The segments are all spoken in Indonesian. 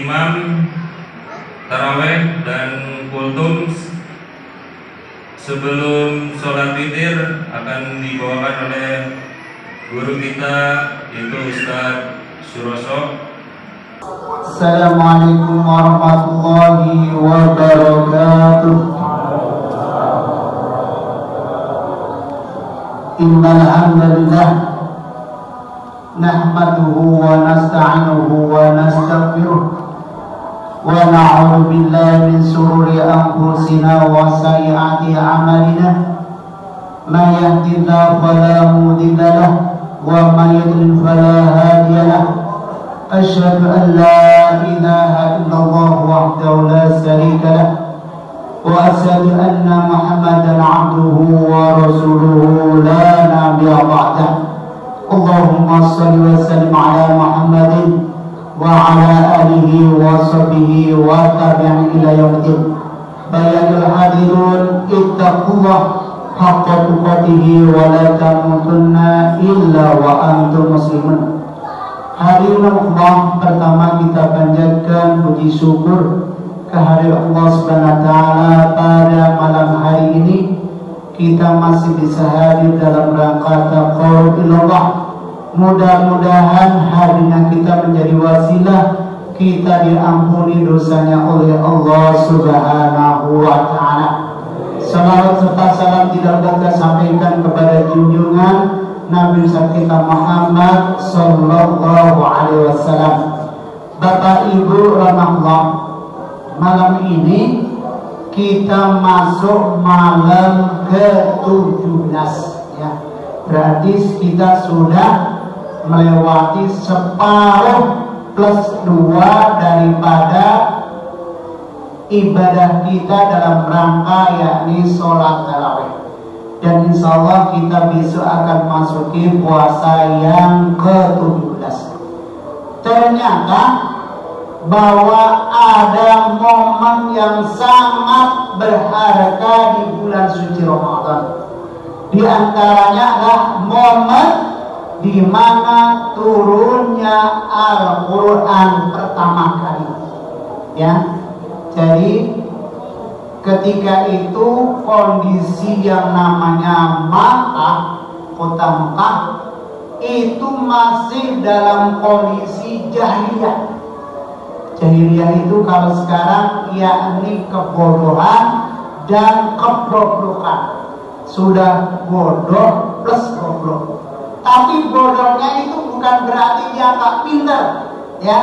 imam taraweh dan kultum sebelum sholat witir akan dibawakan oleh guru kita, yaitu Ustaz Suroso. Assalamualaikum warahmatullahi wabarakatuh. Innal hamdalillah nahmaduhu wa nasta'inuhu wa nastaghfiruh wa na'udzu billahi min shururi anfusina wa sayyiati a'malina. May yahdihillahu fala mudilla lahu wa may yudlil fala hadiya lahu. Asyhadu an la ilaha illallah wahdahu la syarika lahu wa asyhadu anna Muhammadan 'abduhu wa rasuluhu la nabiyya ba'dahu. Allahumma shalli wa sallim ala Muhammadin wa ala alihi wa sahbihi wa tabi'in ila yaumil. Bayyul hadirun ittaqullah haqqa tuqatih wa la tamutunna illa wa antum muslimun. Hadirin Allah, pertama kita panjatkan puji syukur kehadirat Allah Subhanahu wa taala pada malam hari ini. Kita masih bisa hadir dalam rangka taqarrub ilallah. Mudah-mudahan hadirnya kita menjadi wasilah kita diampuni dosanya oleh Allah Subhanahu wa taala. Salawat serta salam tidak kita sampaikan kepada junjungan Nabi kita Muhammad sallallahu alaihi wasallam. Bapak Ibu rahmatullah, malam ini kita masuk malam ke-17 ya. Berarti kita sudah melewati separuh plus 2 daripada ibadah kita dalam rangka yakni sholat tarawih. Dan insya Allah kita besok akan masuki puasa yang ke-17. Ternyata bahwa ada momen yang sangat berharga di bulan suci Ramadan. Di antaranya adalah momen di mana turunnya Al-Quran pertama kali. Ya, jadi ketika itu kondisi yang namanya Makkah, kota Makkah itu masih dalam kondisi jahiliyah. Jahiliyah itu kalau sekarang yakni kebodohan dan keblokrokan. Sudah bodoh plus goblok. Tapi bodohnya itu bukan berarti dia nggak pintar, ya.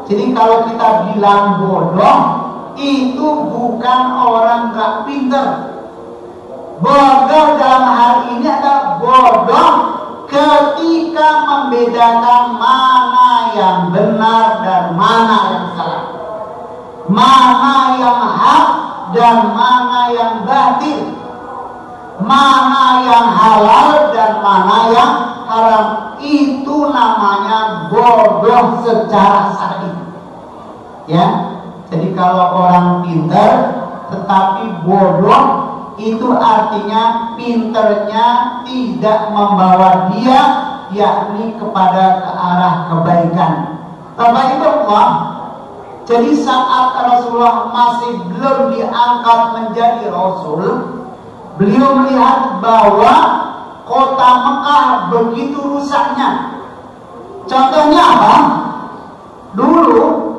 Jadi kalau kita bilang bodoh itu bukan orang nggak pintar. Bodoh dalam hal ini adalah bodoh ketika membedakan mana yang benar dan mana yang salah, mana yang hak dan mana yang batil, mana yang halal dan mana yang haram. Itu namanya bodoh secara syar'i. Ya. Jadi kalau orang pintar tetapi bodoh, itu artinya pinternya tidak membawa dia yakni kepada ke arah kebaikan. Bapak Ibu Allah, jadi saat Rasulullah masih belum diangkat menjadi Rasul, beliau melihat bahwa kota Mekah begitu rusaknya. Contohnya apa? Dulu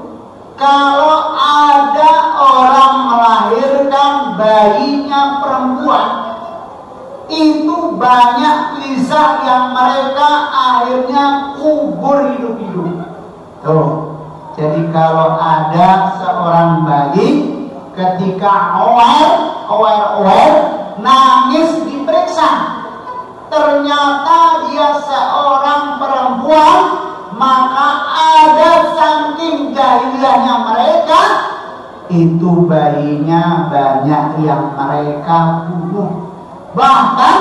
kalau ada orang melahirkan bayinya perempuan, itu banyak kisah yang mereka akhirnya kubur hidup-hidup. Tuh, jadi kalau ada seorang bayi ketika awal nangis diperiksa, ternyata dia seorang perempuan, maka ada saking jahiliyahnya mereka, itu bayinya banyak yang mereka bunuh. Bahkan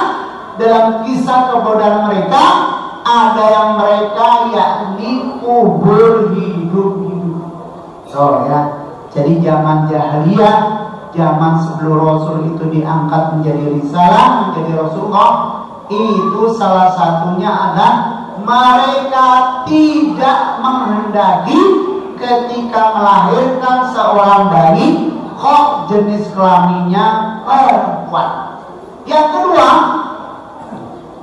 dalam kisah kebodohan mereka, ada yang mereka yakni kubur hidup-hidup. So ya, jadi zaman jahiliyah, zaman sebelum Rasul itu diangkat menjadi risalah, menjadi Rasulullah, itu salah satunya adalah mereka tidak menghendaki ketika melahirkan seorang bayi kok jenis kelaminnya perempuan. Yang kedua,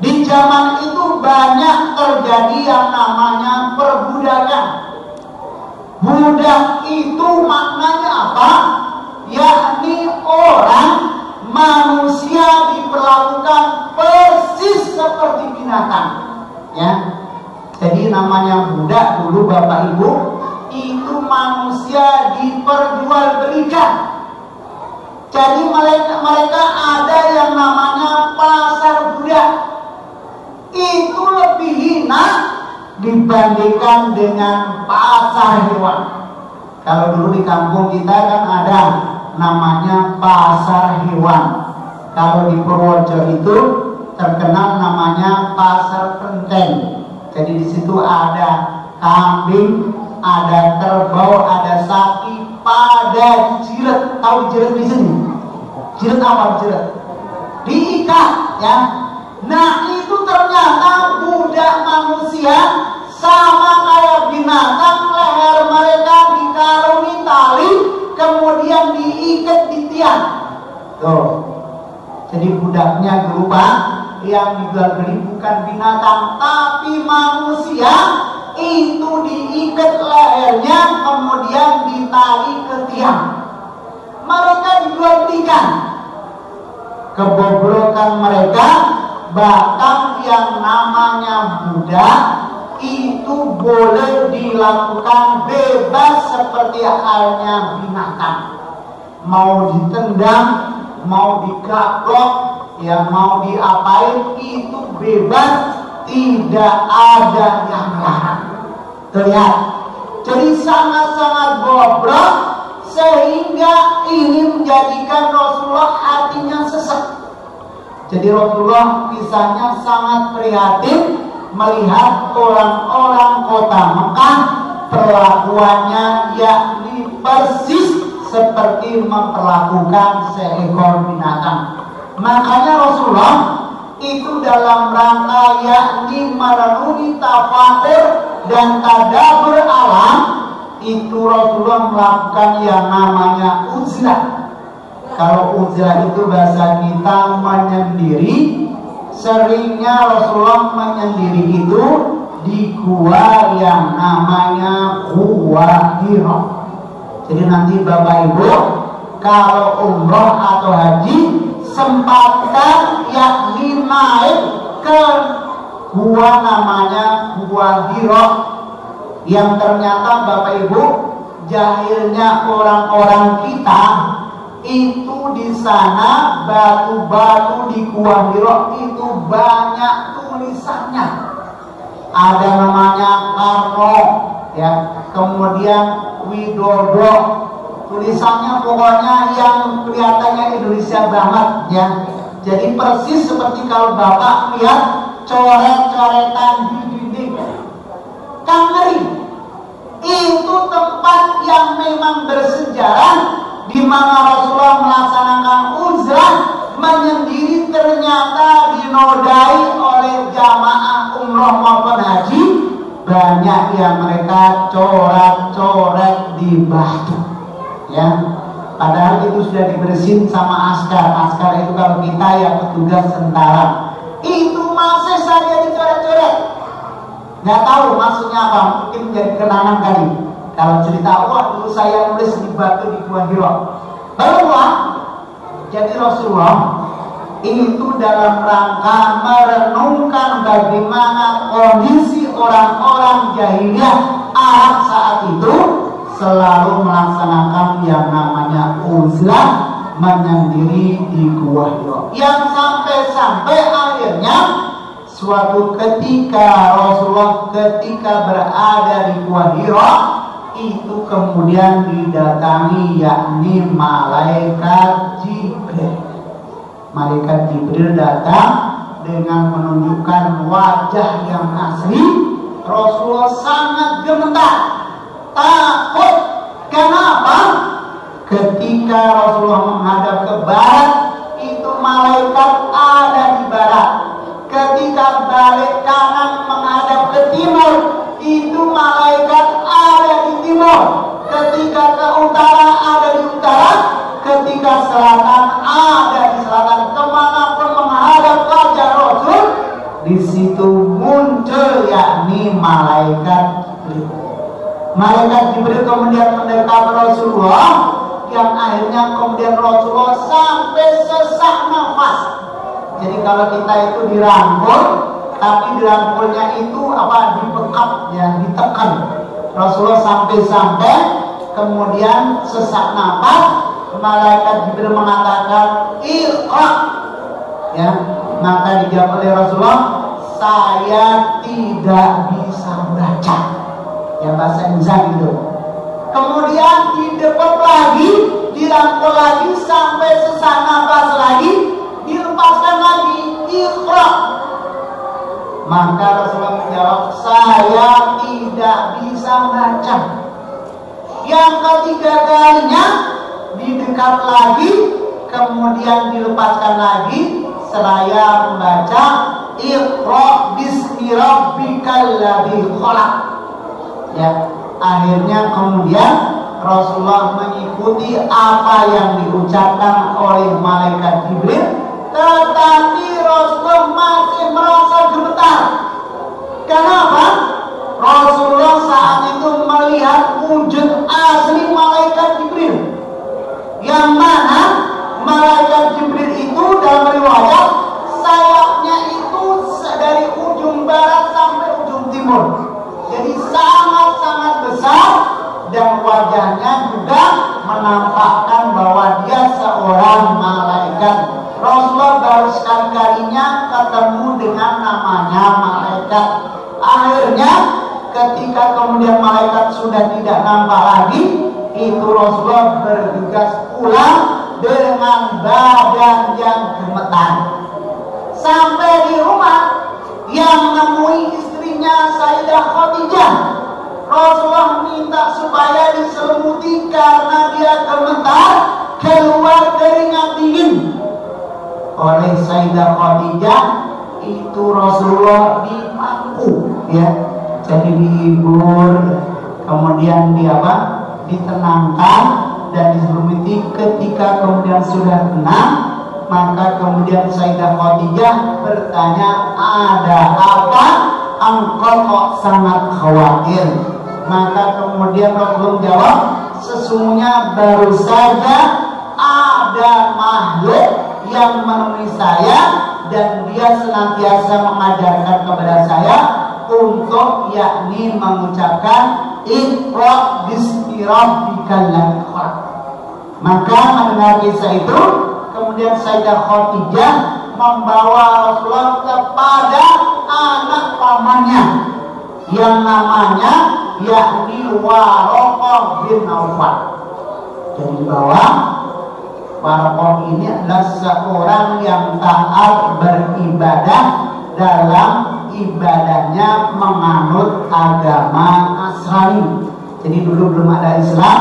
di zaman itu banyak terjadi yang namanya perbudakan. Budak itu maknanya apa? Yakni orang, manusia diperlakukan persis seperti binatang, ya. Jadi namanya budak dulu Bapak Ibu, itu manusia diperjualbelikan. Jadi mereka ada yang namanya pasar budak. Itu lebih hina dibandingkan dengan pasar hewan. Kalau dulu di kampung kita kan ada namanya pasar hewan. Kalau di Purworejo itu terkenal namanya pasar Penteng. Jadi di situ ada kambing, ada kerbau, ada sapi, pada jilet. Tahu jilet di sini? Jilet apa jilet? Diikat, ya. Nah itu ternyata budak manusia sama kayak binatang, leher mereka dikarungi tali, kemudian diikat di tiang. Tuh. Jadi budaknya dulu Pak, yang dijual beli bukan binatang tapi manusia, itu diikat lehernya kemudian ditali ke tiang. Mereka dijual belikan. Kebobrokan mereka, bahkan yang namanya budak itu boleh dilakukan bebas seperti halnya binatang. Mau ditendang, mau digaplok, ya mau diapain itu bebas, tidak ada yang larang. Terlihat. Jadi sangat-sangat bobrok sehingga ini menjadikan Rasulullah hatinya sesek. Jadi Rasulullah kisahnya sangat prihatin melihat orang-orang kota Mekah perlakuannya yakni persis seperti memperlakukan seekor binatang. Makanya Rasulullah itu dalam rangka yakni merenungi tafakur dan tadabbur alam, itu Rasulullah melakukan yang namanya uzlah. Kalau uzlah itu bahasa kita menyendiri. Seringnya Rasulullah menyendiri itu di gua yang namanya Gua Hira. Jadi nanti Bapak Ibu kalau umroh atau haji sempatkan yakni naik ke gua namanya Gua Hira, yang ternyata Bapak Ibu jahilnya orang-orang kita itu di sana batu-batu di Gua Hira itu banyak tulisannya. Ada namanya Karno, ya, kemudian Widodo, tulisannya pokoknya yang kelihatannya Indonesia banget, ya. Jadi persis seperti kalau Bapak lihat coret-coretan di dinding. Kan ngeri. Itu tempat yang memang bersejarah, di mana Rasulullah melaksanakan uzlah menyendiri, ternyata dinodai oleh jamaah umroh maupun haji. Banyak yang mereka coret-coret di batu, ya. Padahal itu sudah dibersihin sama askar. Askar itu kalau kita yang petugas tentara, itu masih saja dicoret-coret. Nggak tahu maksudnya apa, mungkin menjadi kenangan kali. Kalau cerita, wah dulu saya nulis di batu di Gua Hira. Bahwa jadi Rasulullah itu dalam rangka merenungkan bagaimana kondisi orang-orang jahiliyah Arab saat itu, selalu melaksanakan yang namanya uzlah menyendiri di Gua Hira. Yang sampai-sampai akhirnya suatu ketika Rasulullah ketika berada di Gua Hira itu kemudian didatangi yakni malaikat Jibril. Malaikat Jibril datang dengan menunjukkan wajah yang asli. Rasulullah sangat gemetar, takut. Kenapa? Ketika Rasulullah menghadap ke barat, itu malaikat ada di barat. Ketika balik kanan menghadap ke timur, itu malaikat ada di timur. timur, ketika ke utara ada di utara, ketika selatan ada di selatan. Kemanapun menghadap wajah Rasul, di situ muncul yakni malaikat Jibril. Malaikat Jibril kemudian mendekat Rasulullah, yang akhirnya kemudian Rasulullah sampai sesak nafas. Jadi kalau kita itu dirangkul, tapi dirangkulnya itu dibekap, ya, ditekan. Rasulullah sampai kemudian sesak nafas. Malaikat Jibril mengatakan Iqra, ya, maka dijawab oleh Rasulullah, saya tidak bisa baca, ya, bahasa Indonesia gitu. Kemudian didebat lagi, dirangkul lagi sampai sesak nafas lagi, dilepaskan lagi Iqra. Maka Rasulullah menjawab, saya tidak bisa baca. Yang ketiga kalinya didekat lagi, kemudian dilepaskan lagi, seraya membaca Iqra bismi rabbikal ladzi khalaq. Ya, akhirnya kemudian Rasulullah mengikuti apa yang diucapkan oleh malaikat Jibril, tetapi Rasulullah masih merasa gemetar. Kenapa? Rasulullah saat itu melihat wujud asli malaikat Jibril, yang mana malaikat Jibril itu dalam riwayat sayapnya itu dari ujung barat sampai ujung timur. Jadi sangat-sangat besar, dan wajahnya juga menampakkan bahwa dia seorang malaikat. Rasulullah baru sekali-kalinya ketemu dengan namanya malaikat. Akhirnya ketika kemudian malaikat sudah tidak nampak lagi, itu Rasulullah bergegas pulang dengan badan yang gemetar. Sampai di rumah, yang menemui istrinya Sayyidah Khadijah, Rasulullah minta supaya diselimuti karena dia gemetar, keluar keringat dingin. Oleh Sayyidah Khadijah, itu Rasulullah dipangku, ya, jadi dihibur, kemudian ditenangkan dan diselimuti. Ketika kemudian sudah tenang, maka kemudian Sayyidah Khadijah bertanya, ada apa? Engkau kok sangat khawatir? Maka kemudian Rasulullah jawab, sesungguhnya baru saja ada makhluk yang menemui saya, dan dia senantiasa mengajarkan kepada saya untuk yakni mengucapkan Iqra bismi rabbikal ladzi khalaq. Maka mendengar kisah itu, kemudian Sayyidah Khadijah membawa Rasulullah kepada anak pamannya yang namanya yakni Waraqah bin Nawfal. Jadi bahwa Waraqah ini adalah seorang yang taat beribadah, dalam ibadahnya menganut agama Nasrani. Jadi dulu belum ada Islam,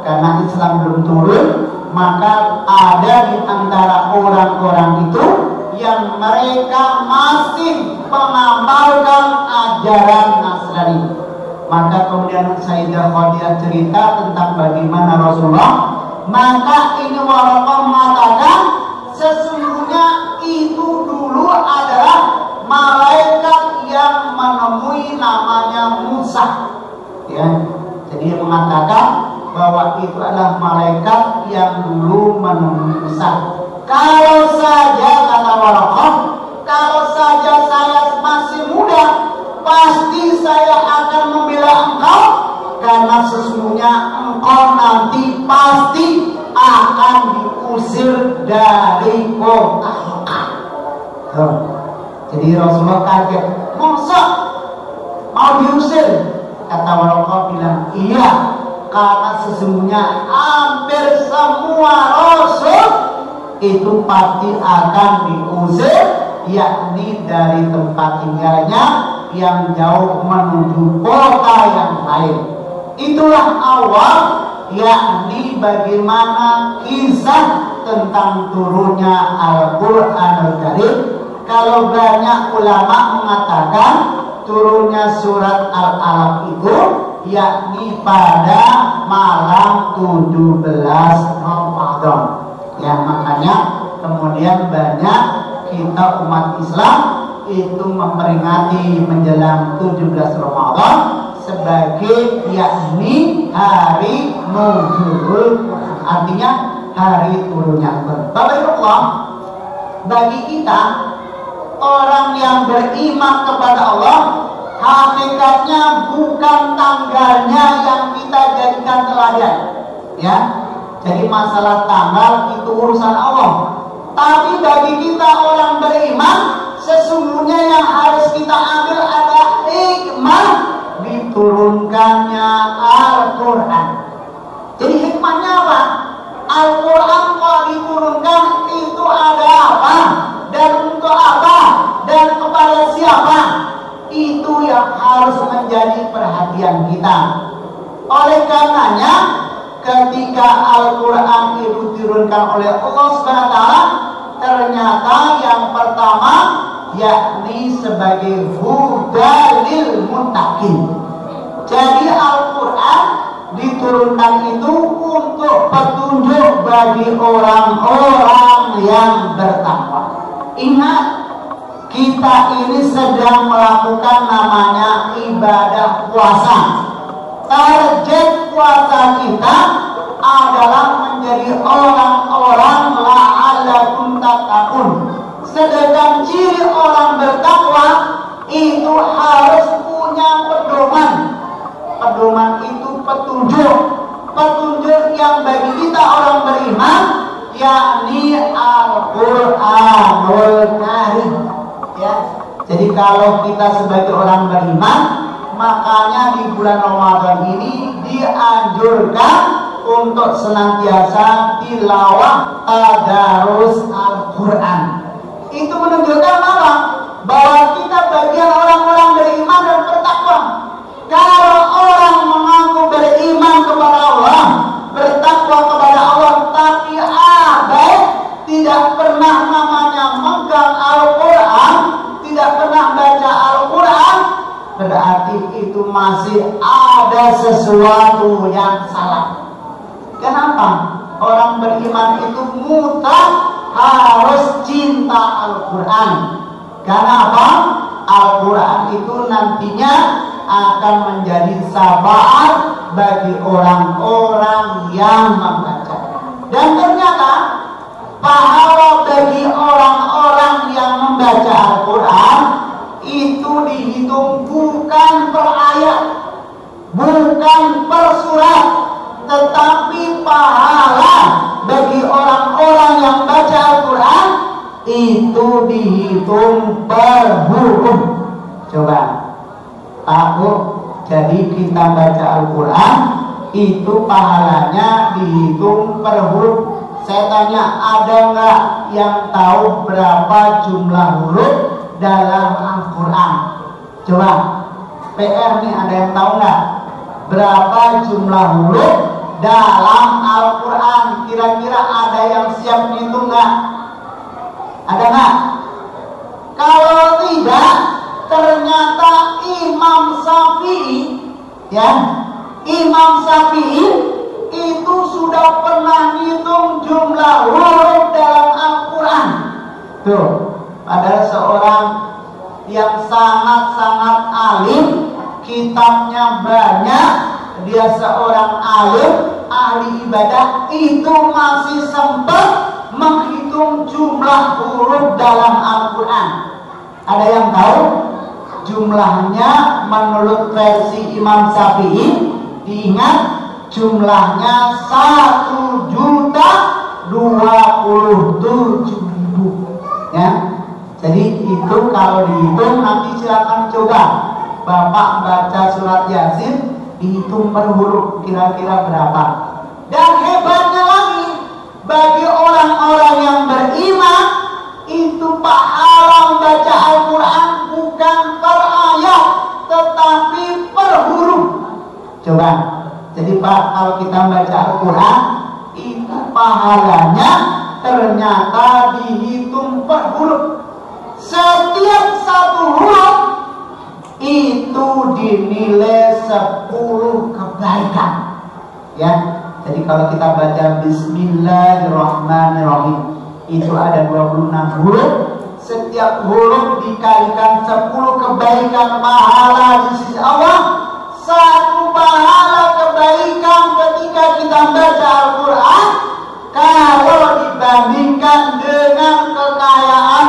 karena Islam belum turun, maka ada di antara orang-orang itu yang mereka masih mengamalkan ajaran Nasrani. Maka kemudian Sayyidah Khadijah cerita tentang bagaimana Rasulullah. Maka ini Waraqah mengatakan, sesungguhnya itu dulu adalah malaikat yang menemui namanya Musa, ya. Jadi dia mengatakan bahwa itu adalah malaikat yang dulu menemui Musa. Kalau saja, kata Waraqah, kalau saja saya masih muda, pasti saya akan membela engkau, karena sesungguhnya engkau nanti pasti akan diusir dari kota Mekah. Jadi Rasulullah kaget, masa mau diusir? Kata Waraqah bilang, iya, karena sesungguhnya hampir semua Rasul itu pasti akan diusir, yakni dari tempat tinggalnya yang jauh menuju kota yang lain. Itulah awal, yakni bagaimana kisah tentang turunnya Al-Quranul Karim. Kalau banyak ulama mengatakan turunnya surat Al-Alaq itu yakni pada malam 17 Ramadan. Ya, makanya kemudian banyak kita umat Islam itu memperingati menjelang 17 Ramadan sebagai yakni hari nuzulul Quran, artinya hari turunnya Quran. Bapak Ibu Allah, bagi kita orang yang beriman kepada Allah, hakikatnya bukan tanggalnya yang kita jadikan teladan, ya. Jadi masalah tanggal itu urusan Allah. Tapi bagi kita orang beriman, sesungguhnya yang harus kita ambil adalah hikmah diturunkannya Al-Quran. Jadi hikmahnya apa? Al-Quran kalau diturunkan itu ada apa? Dan untuk apa? Dan kepada siapa? Itu yang harus menjadi perhatian kita. Oleh karenanya, ketika Al-Quran itu diturunkan oleh Allah SWT, ternyata yang pertama yakni sebagai hudalil muttaqin. Jadi Al-Quran diturunkan itu untuk petunjuk bagi orang-orang yang bertakwa. Ingat, kita ini sedang melakukan namanya ibadah puasa. Target puasa kita adalah menjadi orang-orang la'allakum tattaqun. Sedangkan ciri orang bertakwa itu harus punya pedoman. Pedoman itu petunjuk yang bagi kita orang beriman yakni Al-Qur'anul Karim, ya. Jadi kalau kita sebagai orang beriman, makanya di bulan Ramadan ini dianjurkan untuk senantiasa tilawah tadarus Al-Quran. Itu menunjukkan apa? Bahwa kita bagian orang-orang beriman dan bertakwa. Kalau orang mengaku beriman kepada Allah, bertakwa kepada Allah, tapi abai, tidak pernah namanya megang Al-Quran, tidak pernah baca Al-Quran, berarti itu masih ada sesuatu yang salah. Kenapa? Orang beriman itu mutlak harus cinta Al-Quran. Karena apa? Al-Quran itu nantinya akan menjadi syafaat bagi orang-orang yang membaca. Dan ternyata pahala bagi orang-orang yang membaca Al-Quran itu dihitung bukan per ayat, bukan per surat, tetapi pahala bagi orang-orang yang baca Al-Quran itu dihitung per huruf. Coba tahu, jadi kita baca Al-Quran itu pahalanya dihitung per huruf. Saya tanya, ada nggak yang tahu berapa jumlah huruf dalam Al-Quran? Coba PR nih, ada yang tahu nggak berapa jumlah huruf dalam Al-Quran? Kira-kira ada yang siap ngitung nggak? Ada nggak? Kalau tidak, ternyata Imam Syafi'i, ya, Imam Syafi'i itu sudah pernah ngitung jumlah huruf dalam Al-Quran. Tuh, ada seorang yang sangat-sangat alim, kitabnya banyak, dia seorang alim, ahli ibadah, itu masih sempat menghitung jumlah huruf dalam Al-Quran. Ada yang tahu jumlahnya menurut versi Imam Syafi'i? Diingat, jumlahnya 1.027.000, ya. Jadi itu kalau dihitung, nanti silakan coba Bapak baca surat Yasin, dihitung per huruf kira-kira berapa. Dan hebatnya lagi, bagi orang-orang yang beriman itu pahala membaca Al-Quran bukan per ayat, tetapi per huruf. Coba, jadi Pak, kalau kita baca Al-Quran itu pahalanya ternyata dihitung per huruf. Setiap satu huruf itu dinilai 10 kebaikan. Ya, jadi kalau kita baca Bismillahirrahmanirrahim, itu ada 26 huruf. Setiap huruf dikalikan 10 kebaikan pahala di sisi Allah. Satu pahala kebaikan ketika kita baca Al-Quran, kalau dibandingkan dengan kekayaan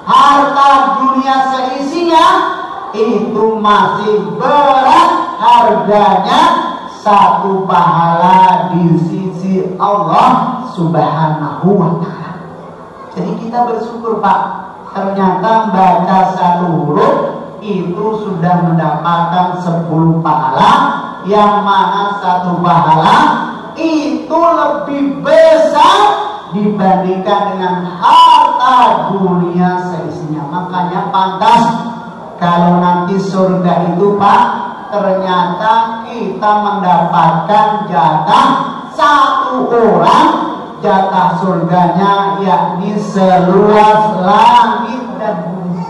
harta dunia seisinya, itu masih berat harganya satu pahala di sisi Allah Subhanahu wa ta'ala. Jadi kita bersyukur, Pak, ternyata baca satu huruf itu sudah mendapatkan 10 pahala, yang mana satu pahala itu lebih besar dibandingkan dengan harta dunia seisinya. Makanya pantas kalau nanti surga itu, Pak, ternyata kita mendapatkan jatah satu orang, jatah surganya yakni seluas langit dan bumi.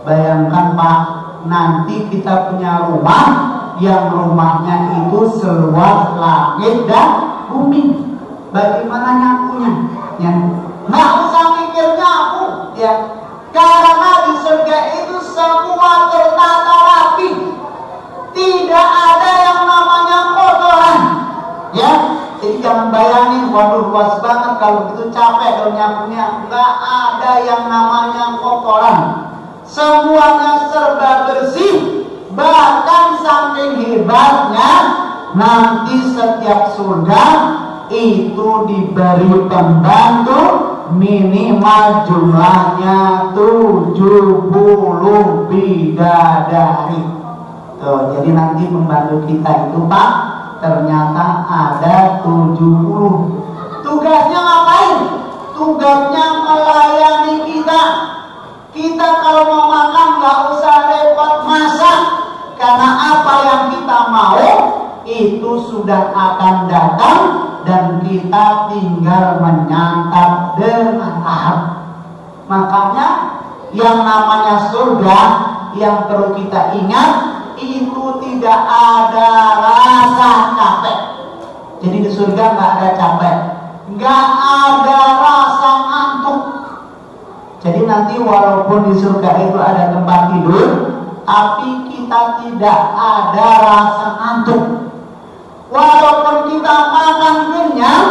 Bayangkan, Pak, nanti kita punya rumah yang rumahnya itu seluas langit dan bumi. Bagaimana nyapunya? Ya, nggak usah mikir nyapu, ya, karena di surga itu semua tertata rapi, tidak ada yang namanya kotoran. Ya, jadi jangan bayangin, waduh luas banget, kalau gitu capek dong nyapunya. Nggak ada yang namanya kotoran. Semuanya serba bersih. Bahkan saking hebatnya, nanti setiap surga itu diberi pembantu, minimal jumlahnya 70 bidadari. Jadi nanti pembantu kita itu, Pak, ternyata ada 70. Tugasnya ngapain? Tugasnya melayani kita. Kita kalau mau makan nggak usah repot masak, karena apa yang kita mau itu sudah akan datang dan kita tinggal menyantap dengan lahap. Makanya yang namanya surga yang perlu kita ingat, itu tidak ada rasa capek. Jadi di surga nggak ada capek, nggak ada rasa ngantuk. Jadi nanti walaupun di surga itu ada tempat tidur, tapi kita tidak ada rasa ngantuk. Walaupun kita makan kenyang,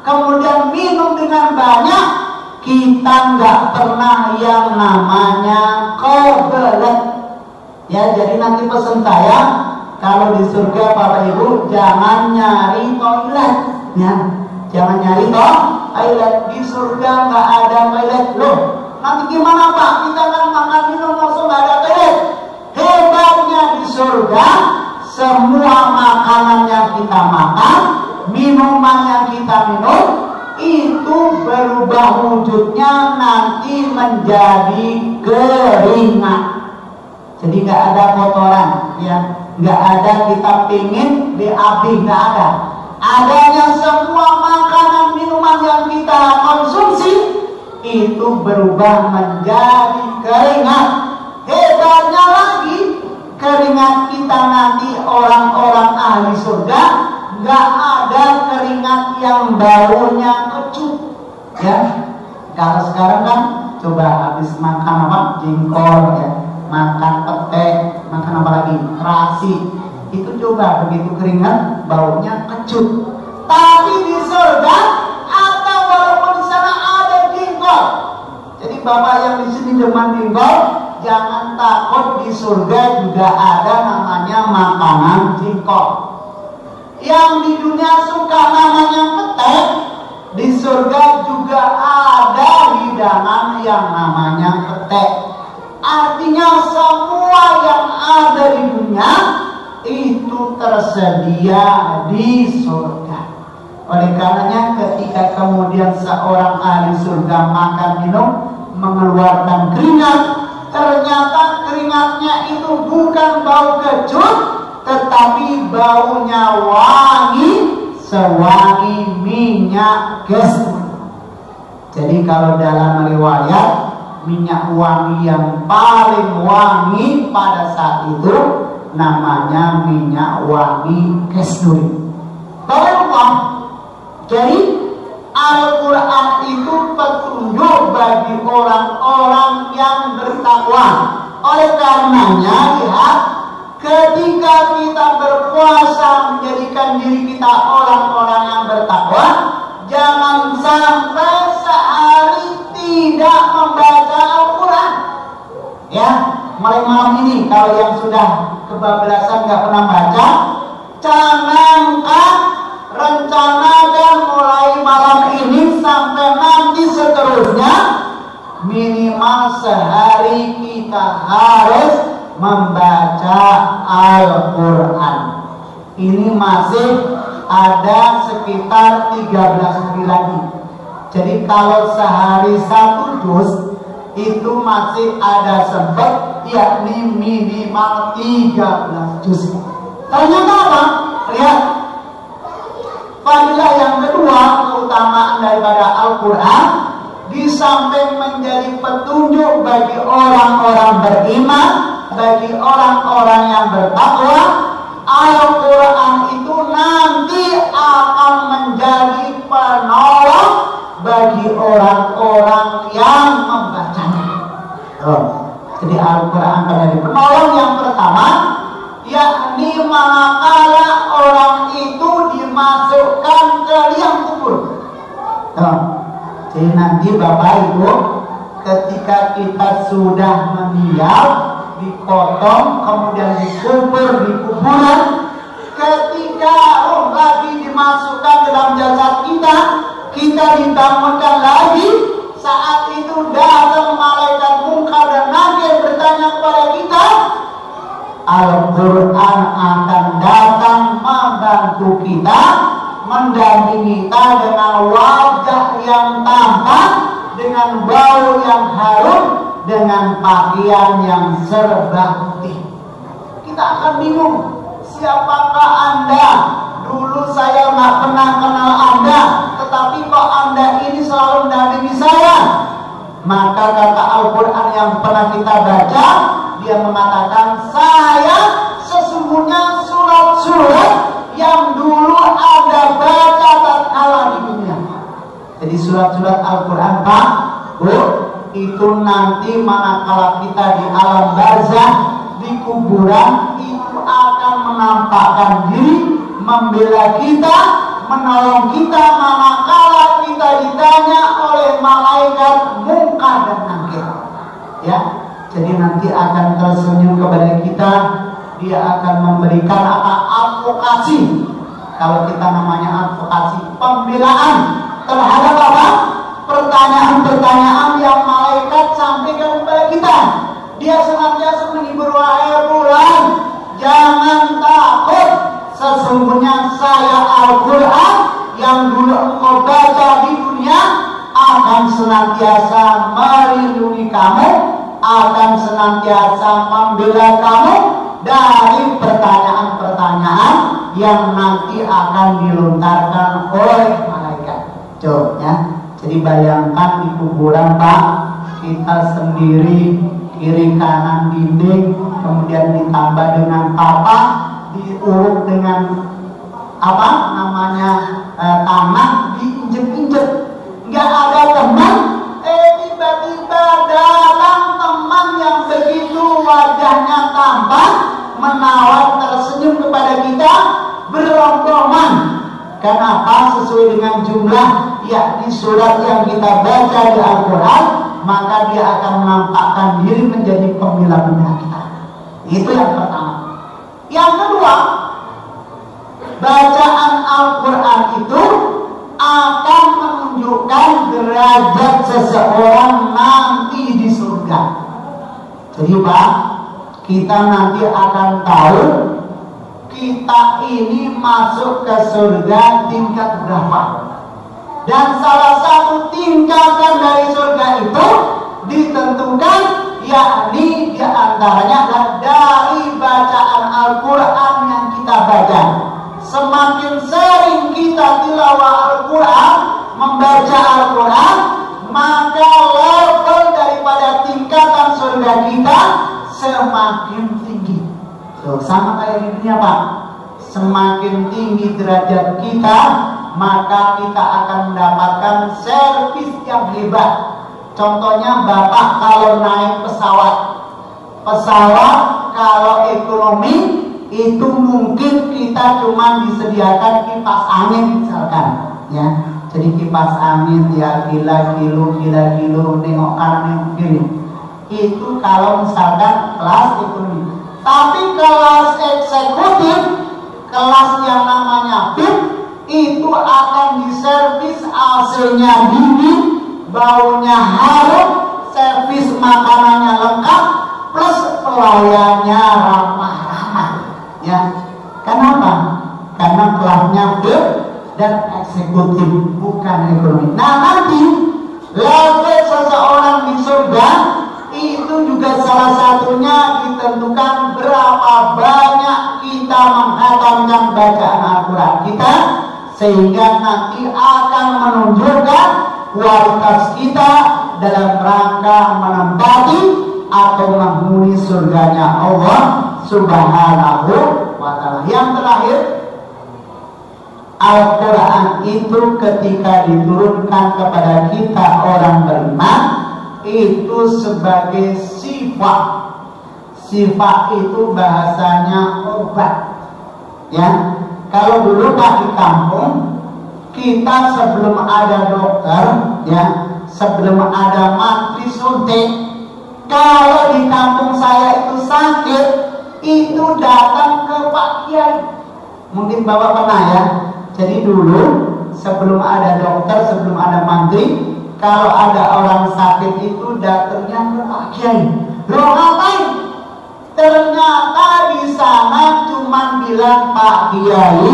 kemudian minum dengan banyak, kita nggak pernah yang namanya kebelet. Ya, jadi nanti pesan saya, kalau di surga Bapak Ibu jangan nyari toilet, ya, jangan nyari toilet. Di surga nggak ada toilet. Loh, nanti gimana, Pak? Kita kan makan minum langsung nggak ada toilet. Hebatnya di surga, semua makanan yang kita makan, minuman yang kita minum, itu berubah wujudnya nanti menjadi keringat. Jadi nggak ada kotoran, ya, nggak ada kita pingin BAB, nggak ada. Adanya semua makanan minuman yang kita konsumsi itu berubah menjadi keringat. Hebatnya lagi, keringat kita nanti orang-orang ahli surga nggak ada keringat yang baunya kecut. Ya, kalau sekarang kan coba habis makan apa, jengkol, ya, makan pete, makan apa lagi, terasi, itu coba begitu keringat baunya kecut. Tapi di surga, atau walaupun di sana ada jengkol, jadi Bapak yang di sini demen jengkol, jangan takut, di surga juga ada namanya makanan jengkol. Yang di dunia suka namanya pete, di surga juga ada hidangan yang namanya pete. Artinya semua yang ada di dunia itu tersedia di surga. Oleh karenanya ketika kemudian seorang ahli surga makan minum mengeluarkan keringat, ternyata keringatnya itu bukan bau kecut, tetapi baunya wangi sewangi minyak gesur. Jadi kalau dalam riwayat, minyak wangi yang paling wangi pada saat itu namanya minyak wangi kasturi. Tolonglah. Jadi Al-Quran itu petunjuk bagi orang-orang yang bertakwa. Oleh karenanya, lihat, ketika kita berpuasa menjadikan diri kita orang-orang yang bertakwa, jangan sampai sehari tidak membaca Al-Quran. Ya, mulai malam ini kalau yang sudah kebablasan nggak pernah baca, canangkan, rencanakan mulai malam ini sampai nanti seterusnya, minimal sehari kita harus membaca Al-Quran. Ini masih ada sekitar 13 hari lagi. Jadi kalau sehari 1 juz itu masih ada sebab, yakni minimal 13 juz. Ternyata apa? Lihat, fadilah yang kedua, keutamaan daripada Al-Quran, di samping menjadi petunjuk bagi orang-orang beriman, bagi orang-orang yang bertakwa, Al-Quran itu nanti akan menjadi penolong bagi orang-orang yang membacanya. Jadi Al-Quran akan menjadi penolong yang pertama, yakni manakala orang itu dimasukkan ke liang kubur. Jadi nanti Bapak Ibu, ketika kita sudah meninggal, dipotong, kemudian dikubur di kuburan, ketika roh lagi dimasukkan dalam jasad kita, kita dibangunkan lagi. Saat itu datang malaikat Munkar dan Nakir bertanya kepada kita, Al-Quran akan datang membantu kita, mendampingi kita dengan wajah yang tampan, dengan bau yang harum, dengan pakaian yang serba putih. Kita akan bingung, siapakah Anda? Dulu saya nggak pernah kenal Anda, tetapi kok Anda ini selalu mendampingi saya. Maka kata Al-Quran yang pernah kita baca, dia mengatakan, saya sesungguhnya surat-surat yang dulu Anda baca tatkala di dunia. Jadi surat-surat Al-Quran, Pak, Bu, itu nanti manakala kita di alam barzah, di kuburan, itu akan menampakkan diri, membela kita, menolong kita manakala kita ditanya oleh malaikat Munkar dan Nakir. Ya, jadi nanti akan tersenyum kepada kita. Dia akan memberikan advokasi. Kalau kita namanya advokasi, pembelaan terhadap apa? Pertanyaan-pertanyaan yang malaikat sampaikan kepada kita. Dia senantiasa menghibur, wahai bulan, jangan takut. Sesungguhnya saya Al-Quran yang dulu engkau baca di dunia akan senantiasa melindungi kamu, akan senantiasa membela kamu dari pertanyaan-pertanyaan yang nanti akan dilontarkan oleh malaikat. Contohnya, jadi bayangkan di kuburan, Pak, kita sendiri, kiri kanan dinding, kemudian ditambah dengan papan, diuruk dengan apa namanya tanah, diinjek-injek, nggak ada teman. Tiba-tiba datang teman yang begitu wajahnya tampan, menawan, tersenyum kepada kita berombongan. Kenapa? Sesuai dengan jumlah, yakni surat yang kita baca di Al-Quran, maka dia akan menampakkan diri menjadi pembela-pembela kita. Itu yang pertama. Yang kedua, bacaan Al-Quran itu akan menunjukkan derajat seseorang nanti di surga. Jadi Pak, kita nanti akan tahu kita ini masuk ke surga tingkat berapa. Dan salah satu tingkatan dari surga itu ditentukan, yakni diantaranya adalah dari bacaan Al-Quran yang kita baca. Semakin sering kita tilawah Al-Quran, membaca Al-Quran, maka level daripada tingkatan surga kita semakin tinggi. Tuh, sama kayak di dunia Pak. Semakin tinggi derajat kita, maka kita akan mendapatkan servis yang hebat. Contohnya Bapak kalau naik pesawat kalau ekonomi itu mungkin kita cuma disediakan kipas angin misalkan, ya. Jadi kipas angin ya gila kilo nengok kanan nengok kiri. Itu kalau misalkan kelas ekonomi. Tapi kelas eksekutif, kelas yang namanya VIP, itu akan diservis AC-nya dingin, baunya harum, servis makanannya lengkap, plus pelayannya ramah-ramah. Ya, kenapa? Karena kelasnya VIP dan eksekutif, bukan ekonomi. Nah, nanti level seseorang di surga itu juga salah satunya ditentukan berapa banyak kita menghatamkan bacaan Al-Quran kita, sehingga nanti akan menunjukkan kualitas kita dalam rangka menempati atau menghuni surganya Allah Subhanahu wa ta'ala. Yang terakhir, Al-Quran itu ketika diturunkan kepada kita orang beriman itu sebagai sifat. Sifat itu bahasanya obat. Ya, kalau dulu Pak di kampung kita sebelum ada dokter, ya, sebelum ada mantri suntik, kalau di kampung saya itu sakit, itu datang ke Pak Kiai. Mungkin Bapak pernah ya. Jadi dulu sebelum ada dokter, sebelum ada mantri, kalau ada orang sakit itu datangnya ke Pak Kiai. Loh ngapain? Ternyata di sana cuma bilang, Pak Kiai,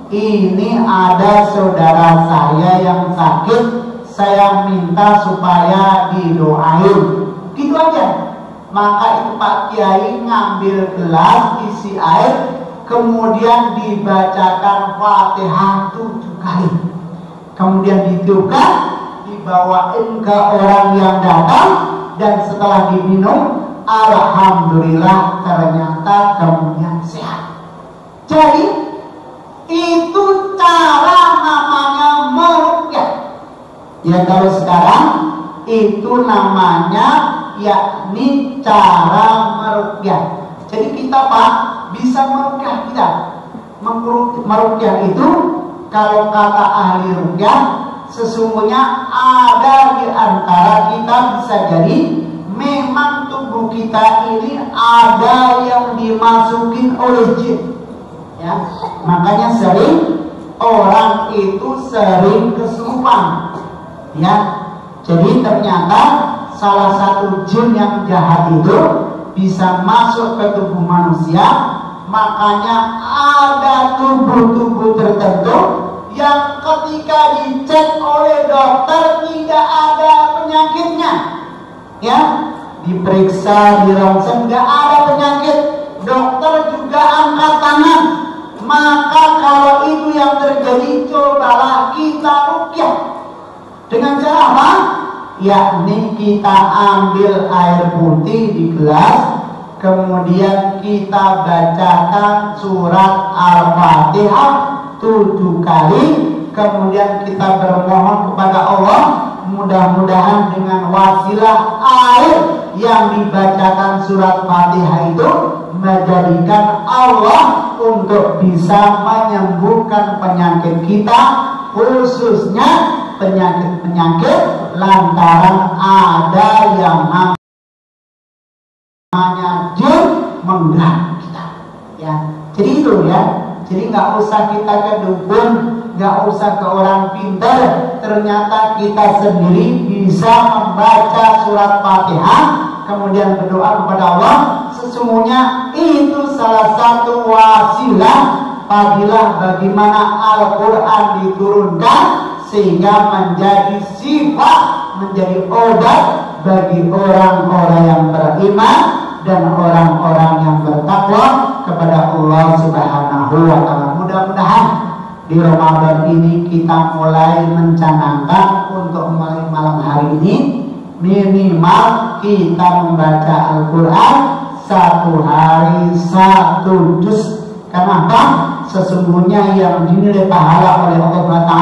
ini ada saudara saya yang sakit, saya minta supaya didoain. Gitu aja. Maka itu Pak Kiai ngambil gelas isi air, kemudian dibacakan Fatihah 7 kali. Kemudian ditiupkan, dibawain ke orang yang datang, dan setelah diminum, alhamdulillah ternyata kemudian sehat. Jadi itu cara namanya meruqyah. Ya kalau sekarang itu namanya yakni cara meruqyah. Jadi kita Pak bisa meruqyah kita. Meruqyah itu kalau kata ahli ruqyah sesungguhnya ada di antara kita bisa jadi memang tubuh kita ini ada yang dimasukin oleh jin. Ya, makanya sering orang itu sering kesurupan. Ya, jadi ternyata salah satu jin yang jahat itu bisa masuk ke tubuh manusia. Makanya ada tubuh-tubuh tertentu yang ketika dicek oleh dokter tidak ada penyakitnya. Ya, diperiksa, dirongsen, nggak ada penyakit, dokter juga angkat tangan. Maka kalau itu yang terjadi, cobalah kita ruqyah dengan cara apa? Yakni kita ambil air putih di gelas, kemudian kita bacakan surat Al-Fatihah 7 kali, kemudian kita bermohon kepada Allah, mudah-mudahan dengan wasilah air yang dibacakan surat Fatihah itu menjadikan Allah untuk bisa menyembuhkan penyakit kita, khususnya penyakit-penyakit lantaran ada yang namanya jin mengganggu kita. Ya, jadi itu ya. Jadi nggak usah kita ke dukun, nggak usah ke orang pintar. Ternyata kita sendiri bisa membaca surat Fatihah, kemudian berdoa kepada Allah. Sesungguhnya itu salah satu wasilah fadilah bagaimana Al-Quran diturunkan sehingga menjadi sifat, menjadi obat bagi orang-orang yang beriman dan orang-orang yang bertakwa kepada Allah Subhanahu wa ta'ala. Mudah-mudahan di Ramadan ini kita mulai mencanangkan untuk mulai malam hari ini minimal kita membaca Al-Quran satu hari satu juz. Kenapa? Sesungguhnya yang dinilai pahala oleh Allah SWT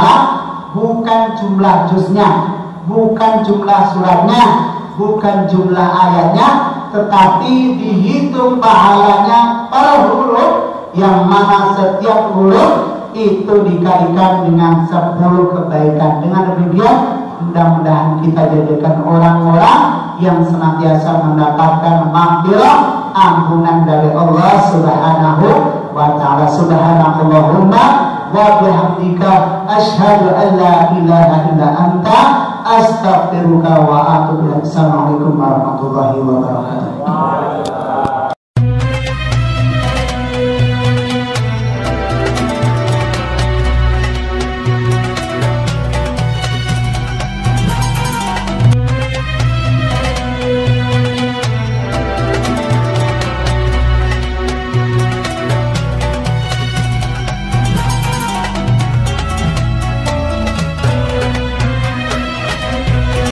bukan jumlah juznya, bukan jumlah suratnya, bukan jumlah ayatnya, tetapi dihitung pahalanya per huruf, yang mana setiap huruf itu dikalikan dengan 10 kebaikan. Dengan demikian mudah-mudahan kita jadikan orang-orang yang senantiasa mendapatkan maghfirah, ampunan dari Allah Subhanahu wa ta'ala. Subhanallahumma wa bihamdika asyhadu an la ilaha illa anta astaghfiruka wa atubu ilaik. Assalamualaikum warahmatullahi wabarakatuh.